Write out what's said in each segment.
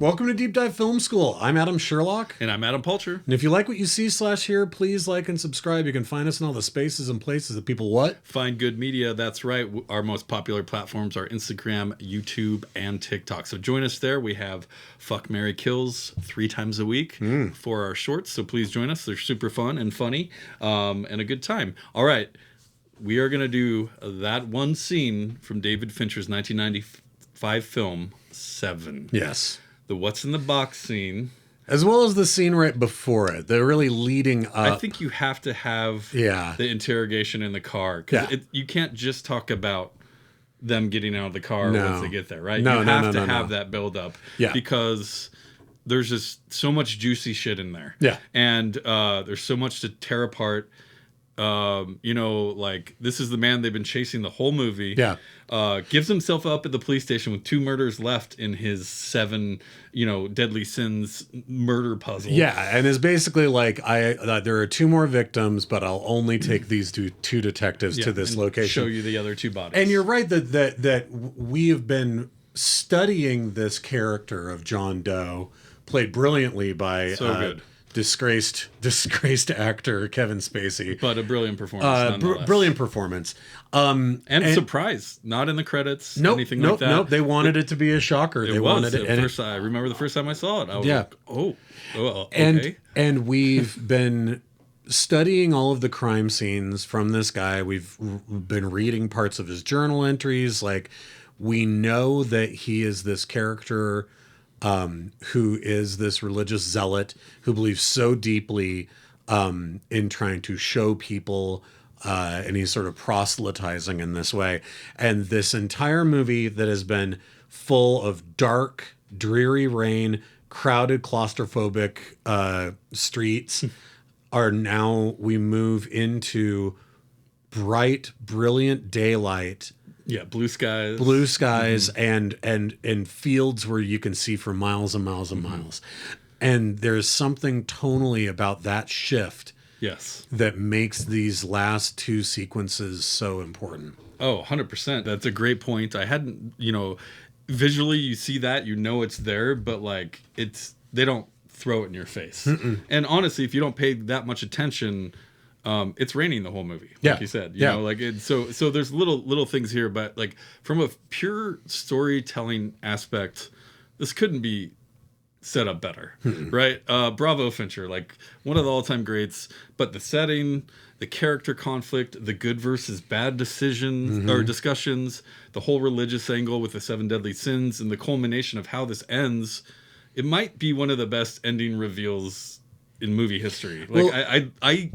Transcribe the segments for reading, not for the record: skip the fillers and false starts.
Welcome to Deep Dive Film School. I'm Adam Sherlock. And I'm Adam Pulcher. And if you like what you see/hear, please like and subscribe. You can find us in all the spaces and places that people what? Find good media. That's right. Our most popular platforms are Instagram, YouTube, and TikTok. So join us there. We have Fuck, Marry, Kills 3 times a week for our shorts. So please join us. They're super fun and funny and a good time. All right. We are going to do that one scene from David Fincher's 1995 film, Se7en. Yes. The what's in the box scene. As well as the scene right before it. They're really leading up. I think you have to have the interrogation in the car. Because you can't just talk about them getting out of the car once they get there, right? You have to have that build up. Yeah. Because there's just so much juicy shit in there. Yeah. And there's so much to tear apart. Like this is the man they've been chasing the whole movie. Yeah. Gives himself up at the police station with 2 murders left in his 7, deadly sins murder puzzle. Yeah, and is basically like, there are 2 more victims, but I'll only take these two detectives to this location. Show you the other 2 bodies. And you're right that we have been studying this character of John Doe, played brilliantly by disgraced actor Kevin Spacey, but a brilliant performance. Brilliant performance, and surprise, not in the credits. Anything like that. Nope. They wanted it to be a shocker. They wanted it. I remember the first time I saw it. I was like, oh, okay. And we've been studying all of the crime scenes from this guy. We've been reading parts of his journal entries. Like, we know that he is this character who is this religious zealot who believes so deeply in trying to show people, and he's sort of proselytizing in this way. And this entire movie that has been full of dark, dreary rain, crowded, claustrophobic streets are now, we move into bright, brilliant daylight. Yeah, blue skies, and fields where you can see for miles and miles and miles. And there's something tonally about that shift that makes these last 2 sequences so important. Oh, 100%. That's a great point. I hadn't, visually you see that, it's there, but like they don't throw it in your face. And honestly, if you don't pay that much attention, it's raining the whole movie, like you said. You know, like so there's little things here, but like from a pure storytelling aspect, this couldn't be set up better, right? Bravo Fincher, like one of the all-time greats. But the setting, the character conflict, the good versus bad decisions or discussions, the whole religious angle with the 7 deadly sins, and the culmination of how this ends, it might be one of the best ending reveals in movie history. Like I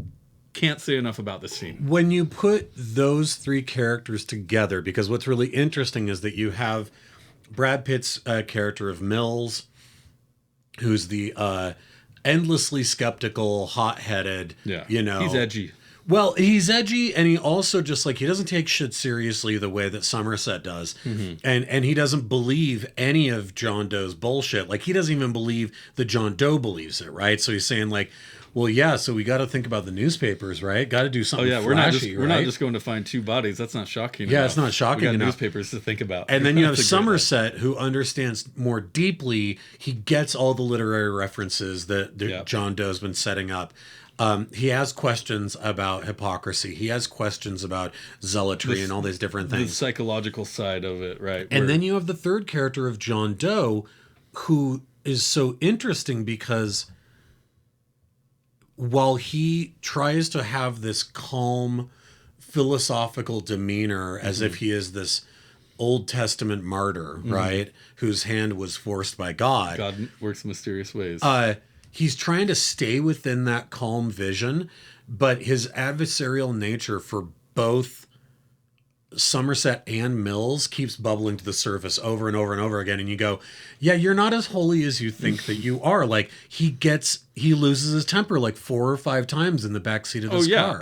can't say enough about this scene. When you put those 3 characters together, because what's really interesting is that you have Brad Pitt's character of Mills, who's the endlessly skeptical, hot-headed, he's edgy. Well, he's edgy, and he also just he doesn't take shit seriously the way that Somerset does. And he doesn't believe any of John Doe's bullshit. Like, he doesn't even believe that John Doe believes it, right? So he's saying well, yeah, so we got to think about the newspapers, right? Got to do something flashy, we're not just going to find 2 bodies. That's not shocking enough. It's not shocking enough. Newspapers to think about. And then you have Somerset, who understands more deeply. He gets all the literary references that John Doe's been setting up. He has questions about hypocrisy. He has questions about zealotry and all these different things. The psychological side of it, right? And then you have the 3rd character of John Doe, who is so interesting because while he tries to have this calm, philosophical demeanor as if he is this Old Testament martyr, right, whose hand was forced by God. God works in mysterious ways. He's trying to stay within that calm vision, but his adversarial nature for both Somerset and Mills keeps bubbling to the surface over and over and over again. And you go, yeah, you're not as holy as you think that you are. Like, he loses his temper like 4 or 5 times in the backseat of this car.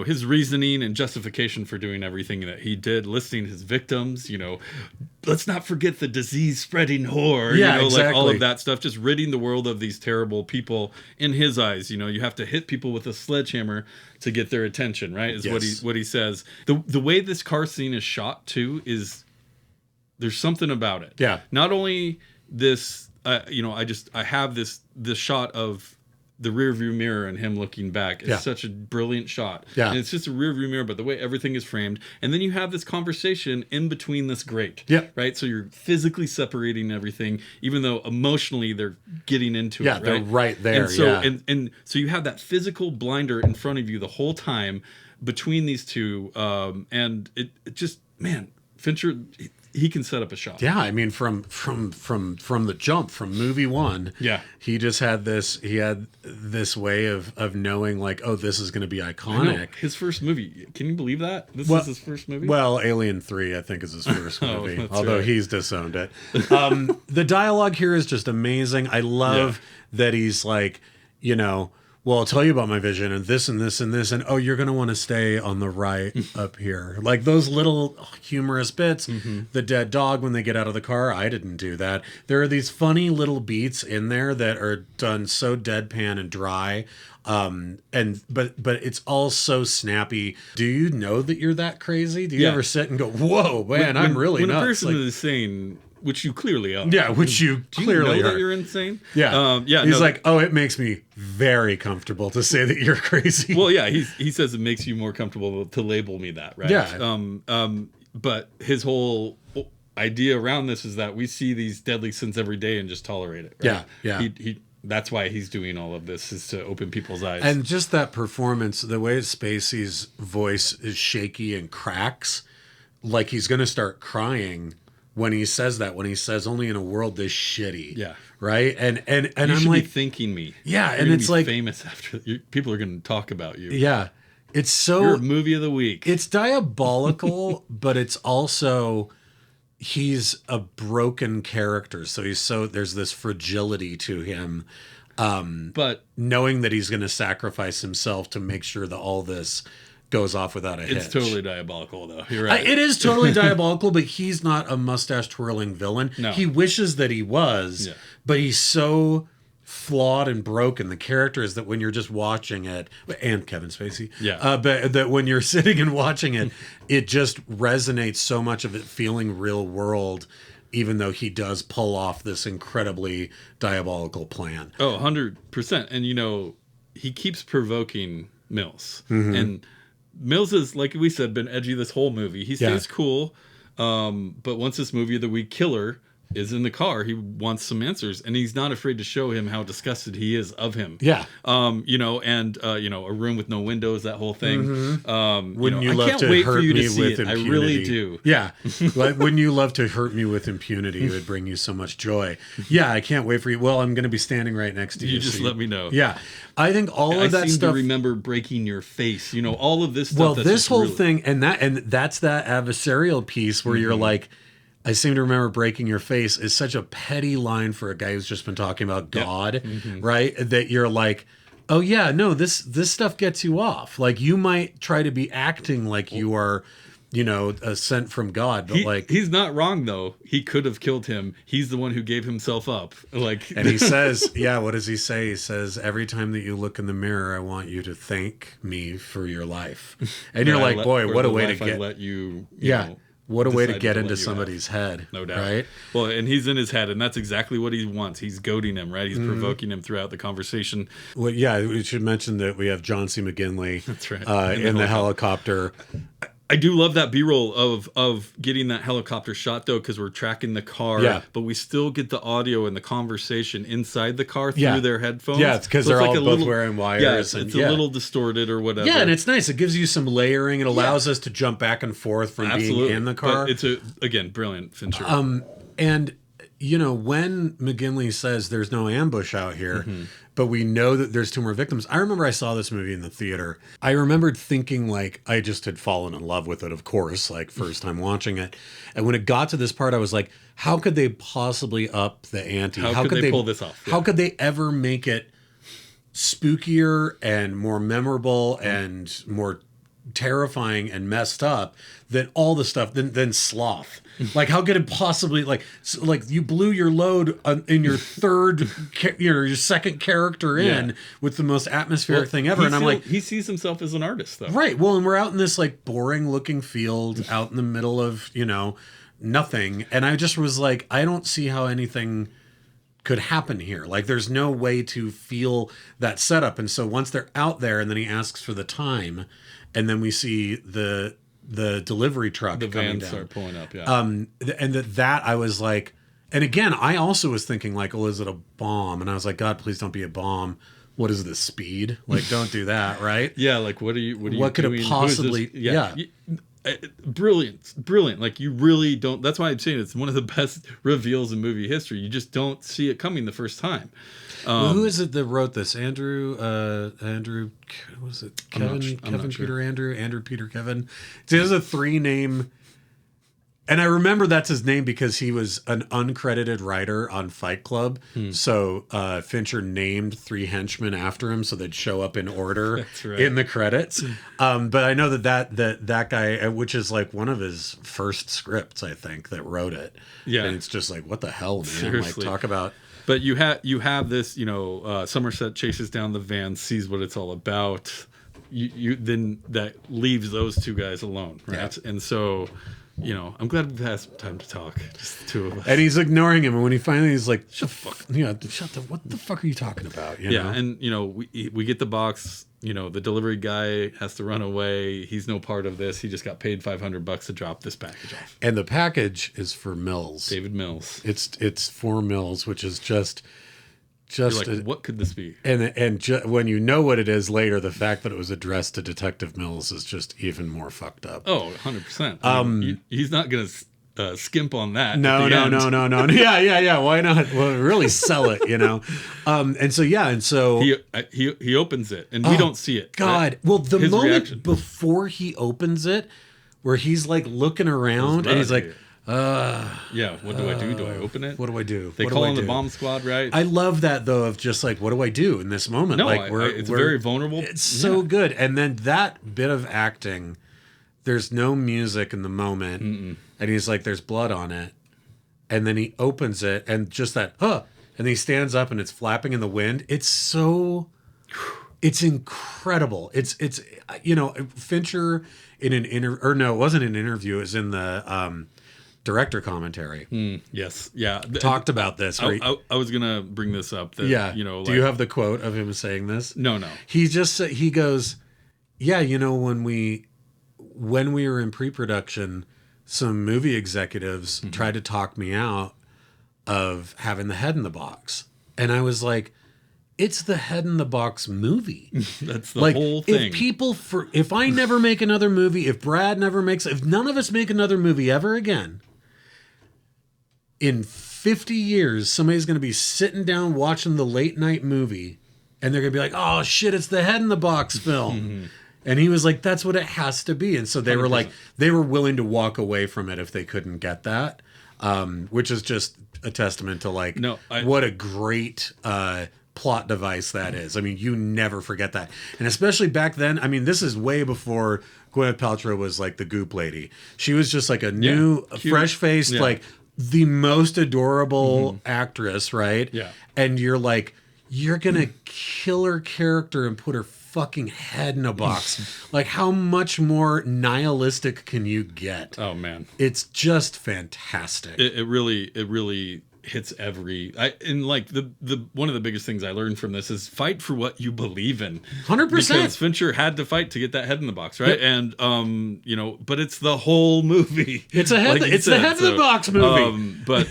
His reasoning and justification for doing everything that he did, listing his victims, let's not forget the disease spreading whore, exactly. Like all of that stuff, just ridding the world of these terrible people in his eyes. You have to hit people with a sledgehammer to get their attention, right? Is what he says. The way this car scene is shot too is there's something about it. Yeah. Not only this I have this shot of the rear view mirror and him looking back. It's such a brilliant shot. Yeah. And it's just a rear view mirror, but the way everything is framed. And then you have this conversation in between this grate. Yeah. Right? So you're physically separating everything, even though emotionally they're getting into it. Right? They're right there. And so, and so you have that physical blinder in front of you the whole time between these two. And it just, man, Fincher, he can set up a shot. Yeah, I mean, from the jump, from movie one, he just had this. He had this way of knowing, like, oh, this is going to be iconic. His first movie. Can you believe that? This is his first movie. Well, Alien 3, I think, is his first movie. Although he's disowned it. The dialogue here is just amazing. I love that he's like, well, I'll tell you about my vision and this and this and this. And, oh, you're going to want to stay on the right up here. Like those little humorous bits. Mm-hmm. The dead dog when they get out of the car. I didn't do that. There are these funny little beats in there that are done so deadpan and dry. But it's all so snappy. Do you know that you're that crazy? Do you ever sit and go, whoa, man, I'm really nuts? When a person is saying... Which you clearly are. Yeah, which you clearly you know are. that you're insane? Yeah. He's like, oh, it makes me very comfortable to say that you're crazy. Well, yeah, he says it makes you more comfortable to label me that, right? Yeah. But his whole idea around this is that we see these deadly sins every day and just tolerate it. Right? Yeah. He that's why he's doing all of this, is to open people's eyes. And just that performance, the way Spacey's voice is shaky and cracks, like he's going to start crying. When he says that, when he says only in a world this shitty, right, and you I'm should like be thanking me, and it's like famous after people are going to talk about you, it's so you're a movie of the week. It's diabolical, but it's also he's a broken character, so there's this fragility to him, but knowing that he's going to sacrifice himself to make sure that all this goes off without a hitch. It's totally diabolical, though. You're right. It is totally diabolical, but he's not a mustache-twirling villain. No. He wishes that he was, but he's so flawed and broken. The character is that when you're just watching it, and Kevin Spacey, but that when you're sitting and watching it, it just resonates so much of it feeling real world, even though he does pull off this incredibly diabolical plan. Oh, 100%. And, he keeps provoking Mills. Mm-hmm. And Mills is, like we said, been edgy this whole movie. He stays cool, but once this movie of the week killer is in the car, he wants some answers, and he's not afraid to show him how disgusted he is of him. Yeah. A room with no windows, that whole thing. Mm-hmm. Wouldn't you love to hurt me with impunity? I really do. Yeah. Wouldn't you love to hurt me with impunity? It would bring you so much joy. Yeah, I can't wait for you. Well, I'm going to be standing right next to you. You just let me know. Yeah. I think all of that I seem stuff. to remember breaking your face. All of this stuff. Well, this whole thing, and that's that adversarial piece where you're like, I seem to remember breaking your face is such a petty line for a guy who's just been talking about God, right? That you're like, oh yeah, no, this stuff gets you off. Like you might try to be acting like you are, sent from God, but he's not wrong though. He could have killed him. He's the one who gave himself up. And he says, what does he say? He says, every time that you look in the mirror, I want you to thank me for your life. And you're like, boy, what a way to get. Let you. What a way to get into somebody's head. No doubt. Right? Well, and he's in his head, and that's exactly what he wants. He's goading him, right? He's provoking him throughout the conversation. Well, we should mention that we have John C. McGinley that's right. in the helicopter. I do love that B-roll of getting that helicopter shot, though, because we're tracking the car, but we still get the audio and the conversation inside the car through their headphones. Yeah, it's because they're all both wearing wires. Yeah, it's a little distorted or whatever. Yeah, and it's nice. It gives you some layering. It allows us to jump back and forth from being in the car. But it's again, brilliant, Fincher. And, when McGinley says there's no ambush out here, but we know that there's two more victims. I remember I saw this movie in the theater. I remembered thinking I just had fallen in love with it, of course, first time watching it. And when it got to this part, I was like, how could they possibly up the ante? How could they pull this off? Yeah. How could they ever make it spookier and more memorable and more terrifying and messed up than all the stuff than Sloth? How could it possibly you blew your load in your third your second character in with the most atmospheric thing ever, and I'm like, he sees himself as an artist though, right? Well, and we're out in this boring looking field out in the middle of nothing, and I just was like, I don't see how anything could happen here. Like there's no way to feel that setup. And so once they're out there and then he asks for the time and then we see the delivery truck The coming vans down. start pulling up, yeah. And that I was like, and again, I also was thinking like, well, is it a bomb? And I was like, God, please don't be a bomb. What is the speed? Like, don't do that, right? Yeah, like what could doing? it possibly? Yeah. Brilliant. Like you really don't. That's why I'm saying it's one of the best reveals in movie history. You just don't see it coming the first time. Well, who is it that wrote this? Andrew, was it Kevin Peter Andrew Peter Kevin? There's a 3-name, and I remember that's his name because he was an uncredited writer on Fight Club. So Fincher named 3 henchmen after him so they'd show up in order That's right. in the credits. But I know that guy, which is like one of his first scripts, I think, that wrote it. Yeah. And it's just like, what the hell, man? Seriously. Like, talk about. But you have this, Somerset chases down the van, sees what it's all about. You then that leaves those 2 guys alone, right? Yeah. And so, I'm glad we've had some time to talk, just the 2 of us. And he's ignoring him, and when he finally is like, "Shut the fuck! What the fuck are you talking about?" You know? And we get the box. The delivery guy has to run away. He's no part of this. He just got paid $500 to drop this package off. And the package is for Mills. David Mills. It's for Mills, which is just You're like, what could this be? when you know what it is later, the fact that it was addressed to Detective Mills is just even more fucked up. Oh, 100%. He's not gonna skimp on that. No. Yeah. Why not? Well, really sell it, And so he opens it, and we don't see it. God, well, the His moment reaction. before he opens it, where he's like looking around and he's like, yeah, what do I do? Do I open it? What do I do? They What call do I in the do? bomb squad, right? I love that though, of just like, what do I do in this moment? No, like it's very vulnerable. It's so good. And then that bit of acting, there's no music in the moment. And he's like, there's blood on it. And then he opens it and just that, and he stands up and it's flapping in the wind. It's incredible. It's Fincher in an interview, or no, it wasn't an interview. It was in the director commentary. Yes. Yeah. Talked about this. I was going to bring this up. That, Yeah. Like, do you have the quote of him saying this? No. He goes, yeah, when we were in pre-production, some movie executives tried to talk me out of having the head in the box. And I was like, it's the head in the box movie. That's the whole thing. If I never make another movie, if none of us make another movie ever again, in 50 years, somebody's going to be sitting down watching the late night movie and they're going to be like, oh shit, it's the head in the box film. And he was like, that's what it has to be. And so they 100%. Were like, they were willing to walk away from it if they couldn't get that, which is just a testament to what a great plot device that is. I mean, you never forget that. And especially back then, I mean, this is way before Gwyneth Paltrow was like the Goop lady. She was just like a new, fresh-faced, like the most adorable actress, right? Yeah. And you're like, you're going to kill her character and put her fucking head in a box. Like, how much more nihilistic can you get? Oh man, it's just fantastic. It really hits and like the one of the biggest things I learned from this is fight for what you believe in. 100%. Because Fincher had to fight to get that head in the box, right? Yep. And but it's the whole movie. It's a head. It's the head in the box movie. But.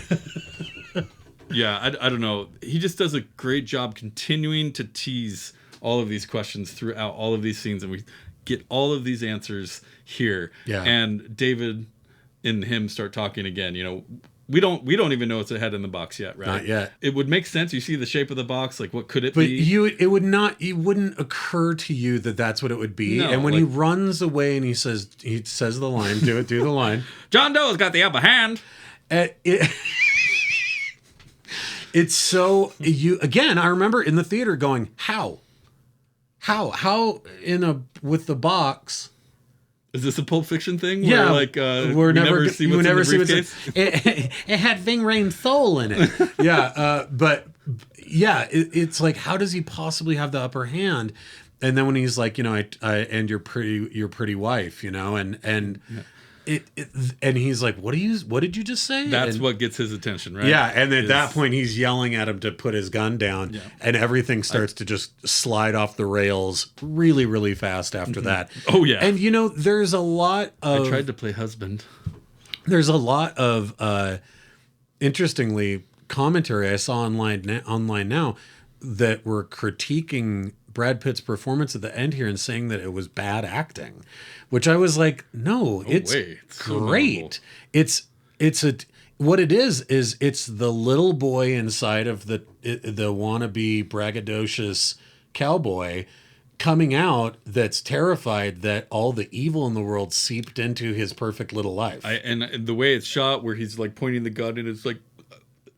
Yeah, I don't know. He just does a great job continuing to tease all of these questions throughout all of these scenes, and we get all of these answers here. Yeah. And David and him start talking again. We don't even know it's a head in the box yet, right? Not yet. It would make sense. You see the shape of the box, like what could it be? But it wouldn't occur to you that that's what it would be. No, and when he runs away and he says the line, do the line. John Doe's got the upper hand. It's so I remember in the theater going, how with the box. Is this a Pulp Fiction thing? Yeah, we never see what's in the briefcase? It had Ving Rhames soul in it. Yeah, but it's like, how does he possibly have the upper hand? And then when he's like, I and your pretty wife, and and he's like, what did you just say? That's and, what gets his attention, right? Yeah, and at that point he's yelling at him to put his gun down, and everything starts to just slide off the rails really, really fast after that. Oh yeah. And there's a lot of I tried to play husband. There's a lot of interestingly commentary I saw online now that were critiquing Brad Pitt's performance at the end here and saying that it was bad acting, which I was like, no, it's great. What it is it's the little boy inside of the wannabe braggadocious cowboy coming out that's terrified that all the evil in the world seeped into his perfect little life. And the way it's shot, where he's like pointing the gun and it's like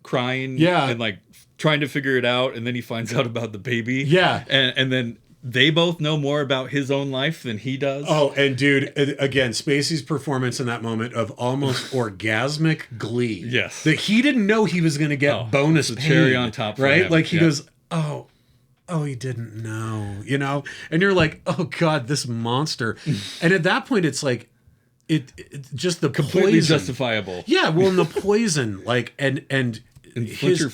crying, and like trying to figure it out, and then he finds out about the baby, and then they both know more about his own life than he does. Oh, and dude, again, Spacey's performance in that moment of almost orgasmic glee. Yes, that he didn't know he was going to get bonus pain, cherry on top, right? Like he goes, oh, he didn't know, and you're like, oh God, this monster. And at that point, it's like, it just the completely poison. Justifiable. Yeah, well, and the poison, like, and Fincher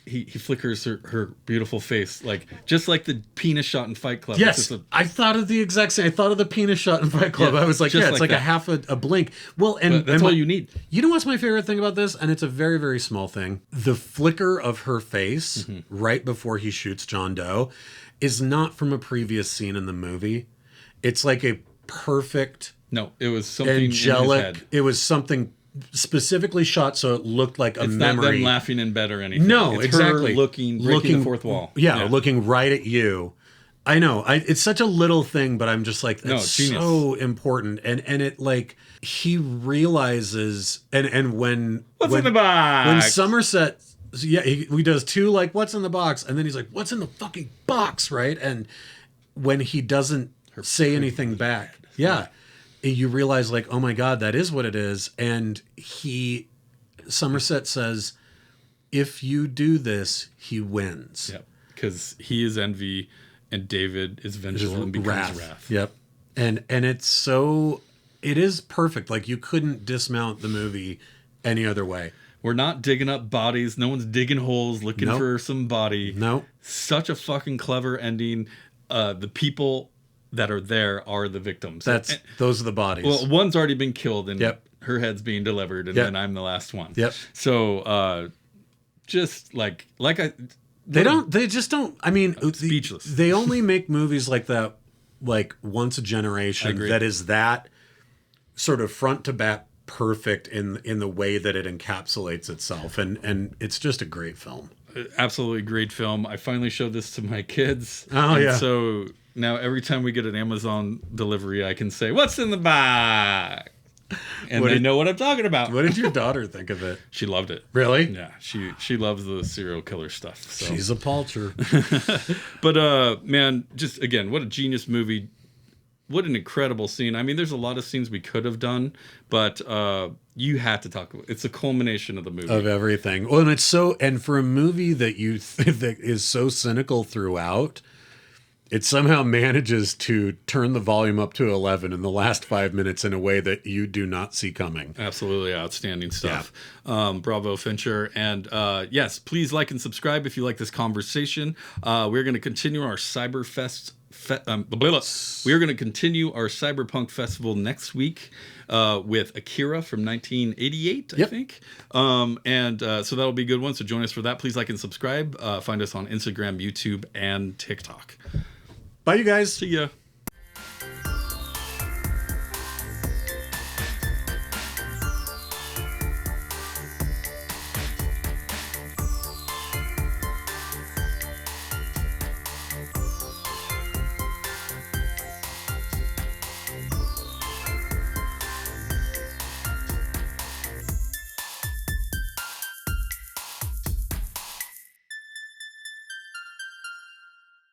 he flickers her beautiful face, like just like the penis shot in Fight Club. Yes, I thought of the exact same. I thought of the penis shot in Fight Club. I was like, it's like a half a blink. Well, and that's all you need. You know what's my favorite thing about this? And it's a very, very small thing. The flicker of her face right before he shoots John Doe is not from a previous scene in the movie. It's like a perfect, it was something angelic. In his head. It was something specifically shot so it looked like a it's memory. It's not them laughing in bed or anything. No, it's exactly. Her breaking the fourth wall. Yeah, looking right at you. I know. It's such a little thing, but I'm just like, it's so important. And it, like, he realizes, and when in the box? When Somerset, he does two, like, what's in the box? And then he's like, what's in the fucking box, right? And when he doesn't say anything back, you realize, like, oh my God, that is what it is. And Somerset says, if you do this, he wins. Yep. Because he is envy and David is vengeful and becomes wrath. Yep. And it is perfect. Like, you couldn't dismount the movie any other way. We're not digging up bodies. No one's digging holes looking for some body. No. Such a fucking clever ending. The people that are there are the victims. Those are the bodies. Well, one's already been killed and her head's being delivered, and then I'm the last one. Yep. So just like they just don't. I mean, speechless. They only make movies like that, like once a generation. That is that sort of front to back perfect in the way that it encapsulates itself, and it's just a great film. Absolutely great film. I finally showed this to my kids. Oh yeah. So now every time we get an Amazon delivery, I can say, "What's in the box?" And they know what I'm talking about. What did your daughter think of it? She loved it. Really? Yeah. She loves the serial killer stuff. So. She's a palter. But man, just again, what a genius movie. What an incredible scene. I mean, there's a lot of scenes we could have done, but you had to talk about it. It's a culmination of the movie. Of everything. Well, and for a movie that that is so cynical throughout, it somehow manages to turn the volume up to 11 in the last 5 minutes in a way that you do not see coming. Absolutely outstanding stuff. Yeah. Bravo, Fincher. And yes, please like and subscribe if you like this conversation. We're going to continue our Cyberfest. We're going to continue our Cyberpunk Festival next week with Akira from 1988, I think. So that'll be a good one. So join us for that. Please like and subscribe. Find us on Instagram, YouTube, and TikTok. Bye, you guys. See ya.